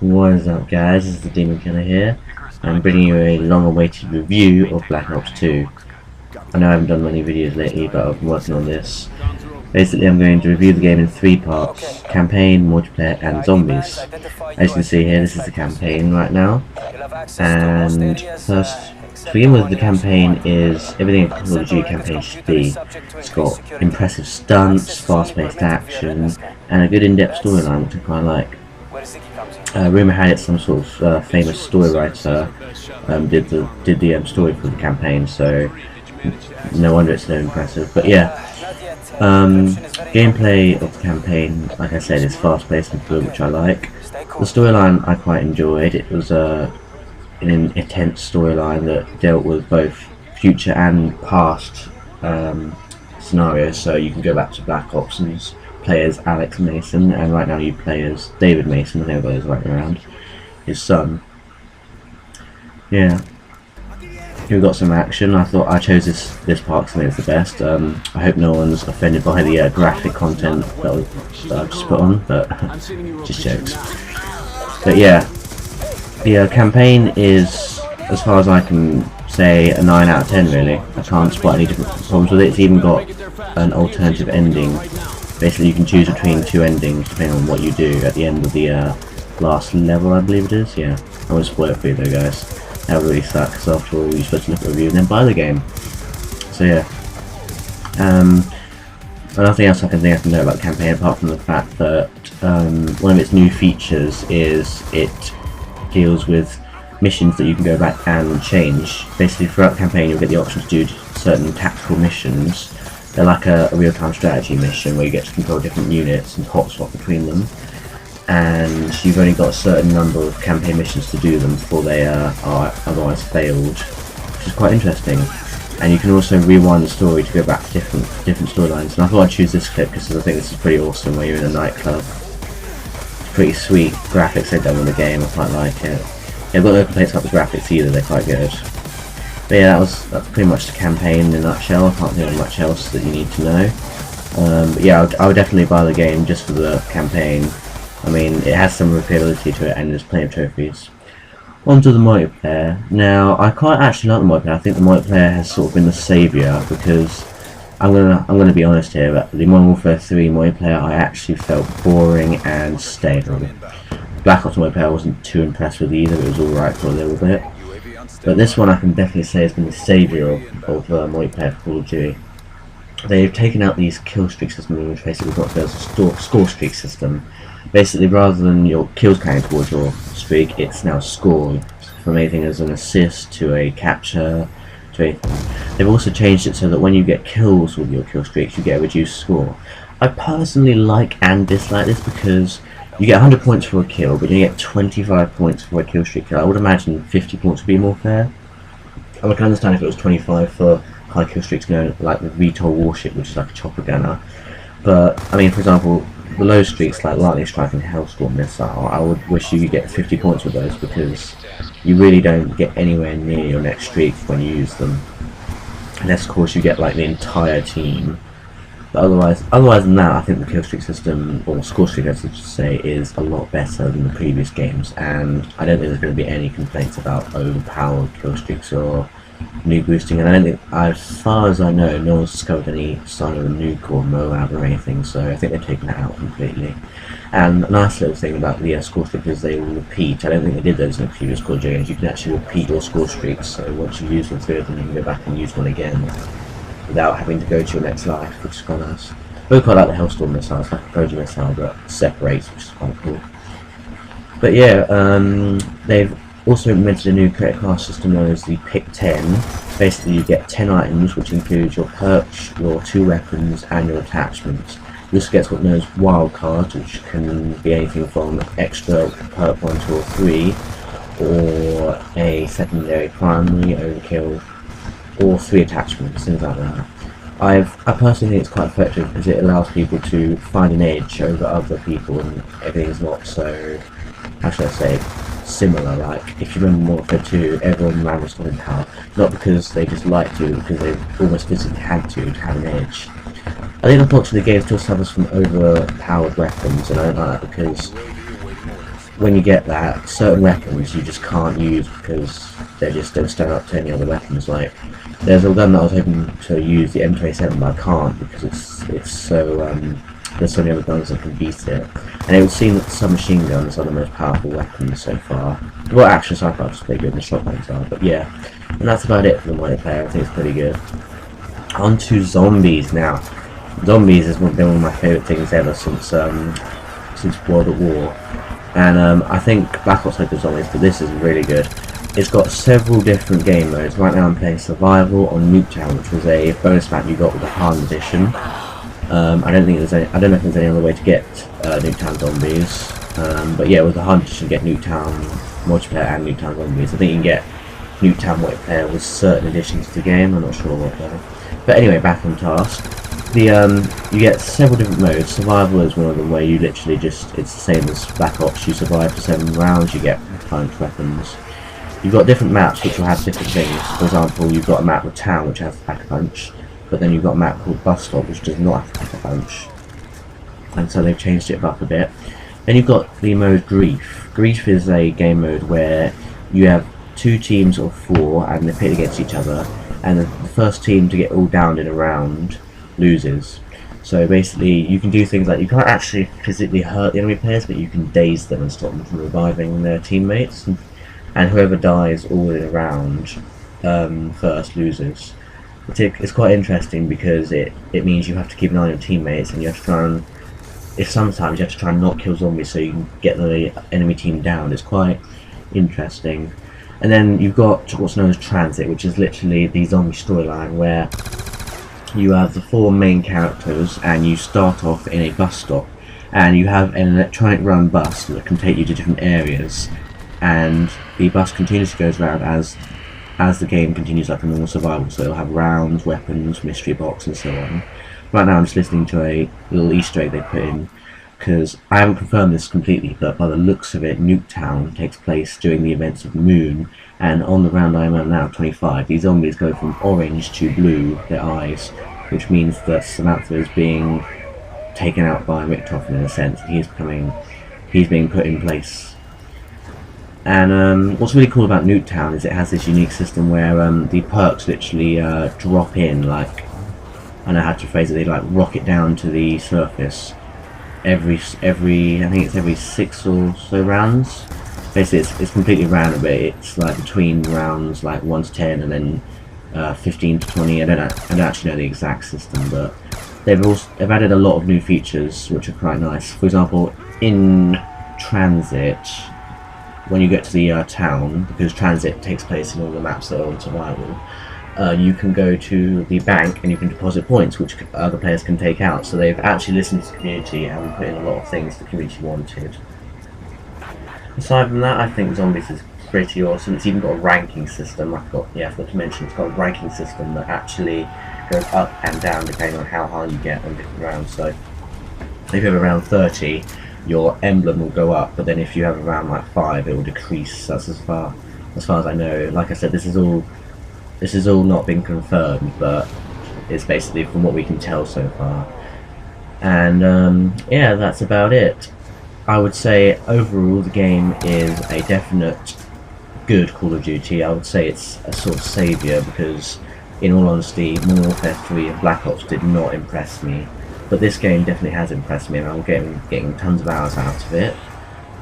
What is up, guys? This is the Demon Killer here. I'm bringing you a long-awaited review of Black Ops 2. I know I haven't done many videos lately, but I've been working on this. Basically, I'm going to review the game in 3 parts: campaign, multiplayer, and zombies. As you can see here, this is the campaign right now. And first, to begin with, the campaign is everything a Call of Duty campaign should be. It's got impressive stunts, fast-paced action, and a good in-depth storyline, which I quite like. Rumour had it some sort of famous story writer did the story for the campaign, so no wonder it's so impressive. But yeah, gameplay of the campaign, like I said, is fast-paced and fluid, which I like. The storyline I quite enjoyed. It was an intense storyline that dealt with both future and past scenarios, so you can go back to Black Ops and play as Alex Mason, and right now you play as David Mason, and everybody's right around his son. Yeah, we've got some action. I thought I chose this part because I think it's the best. I hope no one's offended by the graphic content that I've just put on, but just jokes. But yeah, the campaign is, as far as I can say, a 9 out of 10 really. I can't spot any different problems with it. It's even got an alternative ending. Basically, you can choose between 2 endings depending on what you do at the end of the last level, I believe it is. Yeah, I won't spoil it for you though, guys. That would really suck, because after all, you're supposed to look at the review and then buy the game. So yeah. Nothing else I can know about the campaign apart from the fact that one of its new features is it deals with missions that you can go back and change. Basically, throughout the campaign, you'll get the option to do certain tactical missions. They're like a real-time strategy mission where you get to control different units and hot swap between them. And you've only got a certain number of campaign missions to do them before they are otherwise failed, which is quite interesting. And you can also rewind the story to go back to different storylines. And I thought I'd choose this clip because I think this is pretty awesome, where you're in a nightclub. It's pretty sweet graphics they've done with the game. I quite like it. Yeah, I've got no complaints about the graphics either. They're quite good. But yeah, that's pretty much the campaign in a nutshell. I can't think of much else that you need to know. But yeah, I would definitely buy the game just for the campaign. I mean, it has some replayability to it, and there's plenty of trophies. On to the multiplayer. Now, I quite actually like the multiplayer. I think the multiplayer has sort of been the saviour, because I'm gonna be honest here, but the Modern Warfare 3 multiplayer I actually felt boring and stale. Black Ops multiplayer I wasn't too impressed with either. It was alright for a little bit. But this one I can definitely say has been the saviour of multiplayer for Call of Duty. They've taken out these kill streak systems, which basically got a score streak system. Basically, rather than your kills counting towards your streak, it's now scored, from anything as an assist to a capture to anything. They've also changed it so that when you get kills with your kill streaks, you get a reduced score. I personally like and dislike this because you get 100 points for a kill, but you get 25 points for a kill streak kill. I would imagine 50 points would be more fair. I would understand if it was 25 for high kill streaks, like the VTOL warship, which is like a chopper gunner. But, I mean, for example, the low streaks like Lightning Strike and Hellstorm Missile, I would wish you could get 50 points with those, because you really don't get anywhere near your next streak when you use them. Unless, of course, you get like the entire team. But otherwise than that, I think the kill streak system, or score streak as I should say, is a lot better than the previous games, and I don't think there's going to be any complaints about overpowered kill streaks or nuke boosting, and I don't think, as far as I know, no one's discovered any sign of a nuke or MOAB or anything, so I think they've taken that out completely. And a nice little thing about the score streaks is they will repeat. I don't think they did those in the previous Call of Duty games. You can actually repeat your score streaks, so once you've used all 3 of them, you can go back and use one again without having to go to your next life, which is quite nice. I quite like the Hellstorm missile. It's like a Trojan missile but separates, which is quite cool. But yeah, they've also implemented a new credit class system known as the Pick 10. Basically, you get 10 items, which includes your perch, your 2 weapons, and your attachments. You also get what's known as wild cards, which can be anything from extra perk 1, 2, or 3, or a secondary primary, overkill, or 3 attachments, things like that. I personally think it's quite effective because it allows people to find an edge over other people, and everything's not so, how should I say, similar. Like, if you remember Modern Warfare 2, everyone ran with stopping power, not because they just liked to, because they almost physically had to have an edge. I think unfortunately the game still suffers from overpowered weapons, and I don't like that because when you get that, certain weapons you just can't use because they just don't stand up to any other weapons. Like, there's a gun that I was hoping to use, the M27, but I can't because it's so there's so many other guns that can beat it. And it would seem that the submachine guns are the most powerful weapons so far. Well, actually, sci-fi is pretty good, and the shotguns are, but yeah. And that's about it for the multiplayer. I think it's pretty good. On to zombies now. Zombies has been one of my favourite things ever since World at War. And I think Black Ops had good zombies, but this is really good. It's got several different game modes. Right now I'm playing Survival on Nuketown, which was a bonus map you got with the Hardened Edition. I don't know if there's any other way to get Nuketown zombies. But yeah, with the Hardened Edition, you get Nuketown multiplayer and Nuketown zombies. I think you can get Nuketown multiplayer with certain additions to the game. I'm not sure what though. But anyway, back on task. You get several different modes. Survival is one of them where you literally it's the same as Black Ops. You survive for 7 rounds, you get punch weapons. You've got different maps which will have different things. For example, you've got a map with Town which has Pack-a-Punch, but then you've got a map called Bus Stop which does not have Pack-a-Punch. And so they've changed it up a bit. Then you've got the mode Grief. Grief is a game mode where you have 2 teams of 4 and they pit against each other, and the first team to get all downed in a round loses. So basically you can do things like, you can't actually physically hurt the enemy players, but you can daze them and stop them from reviving their teammates, and whoever dies all in a round first loses. It's quite interesting because it means you have to keep an eye on your teammates, and you have to try and, sometimes you have to try and not kill zombies so you can get the enemy team down. It's quite interesting. And then you've got what's known as Transit, which is literally the zombie storyline where you have the 4 main characters and you start off in a bus stop, and you have an electronic run bus that can take you to different areas, and the bus continuously goes around as the game continues like a normal survival. So it'll have rounds, weapons, mystery box and so on. Right now I'm just listening to a little Easter egg they put in, because I haven't confirmed this completely, but by the looks of it, Nuketown takes place during the events of Moon, and on the round I am at now, 25, these zombies go from orange to blue, their eyes, which means that Samantha is being taken out by Richtofen in a sense, and he's being put in place. And what's really cool about Nuketown is it has this unique system where the perks literally drop in, like, I don't know how to phrase it, they like rocket down to the surface every I think it's every 6 or so rounds. Basically it's completely random, but it's like between rounds like 1 to 10 and then 15 to 20. I don't actually know the exact system, but they've added a lot of new features which are quite nice. For example, in Transit, when you get to the town, because Transit takes place in all the maps that are on Survival, you can go to the bank and you can deposit points which other players can take out. So they've actually listened to the community and put in a lot of things the community wanted. Aside from that, I think Zombies is pretty awesome. It's even got a ranking system. I forgot to mention, it's got a ranking system that actually goes up and down depending on how high you get on different rounds. So if you have around 30, your emblem will go up, but then if you have around like 5, it will decrease. That's as far as I know. Like I said, this is all not been confirmed, but it's basically from what we can tell so far. And yeah, that's about it. I would say overall the game is a definite good Call of Duty. I would say it's a sort of saviour, because in all honesty, Modern Warfare 3 and Black Ops did not impress me, but this game definitely has impressed me, and I'm getting tons of hours out of it.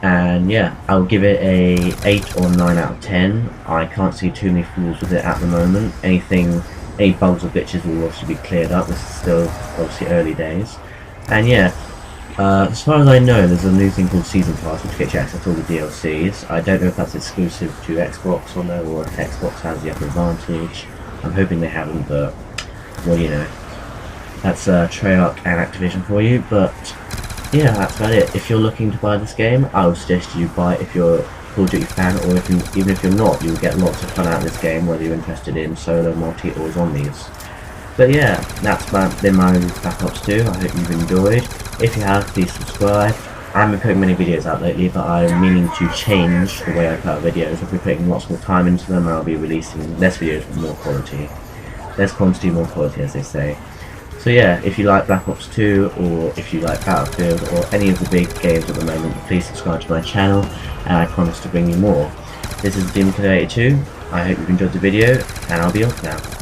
And yeah, I'll give it a 8 or 9 out of 10. I can't see too many flaws with it at the moment. Any bugs or glitches will obviously be cleared up. This is still obviously early days. And yeah, as far as I know, there's a new thing called Season Pass, which gets you access to all the DLCs. I don't know if that's exclusive to Xbox or no, or if Xbox has the upper advantage. I'm hoping they haven't, but, well, you know, that's Treyarch and Activision for you. But yeah, that's about it. If you're looking to buy this game, I would suggest you buy it if you're a Call of Duty fan, or even if you're not, you'll get lots of fun out of this game, whether you're interested in solo, multi, or zombies. But yeah, that's been my Black Ops 2. I hope you've enjoyed. If you have, please subscribe. I haven't been putting many videos out lately, but I'm meaning to change the way I put out videos. I'll be putting lots more time into them, and I'll be releasing less videos with more quality. Less quantity, more quality, as they say. So yeah, if you like Black Ops 2 or if you like Battlefield or any of the big games at the moment, please subscribe to my channel and I promise to bring you more. This is Demon Killer 82. I hope you've enjoyed the video and I'll be off now.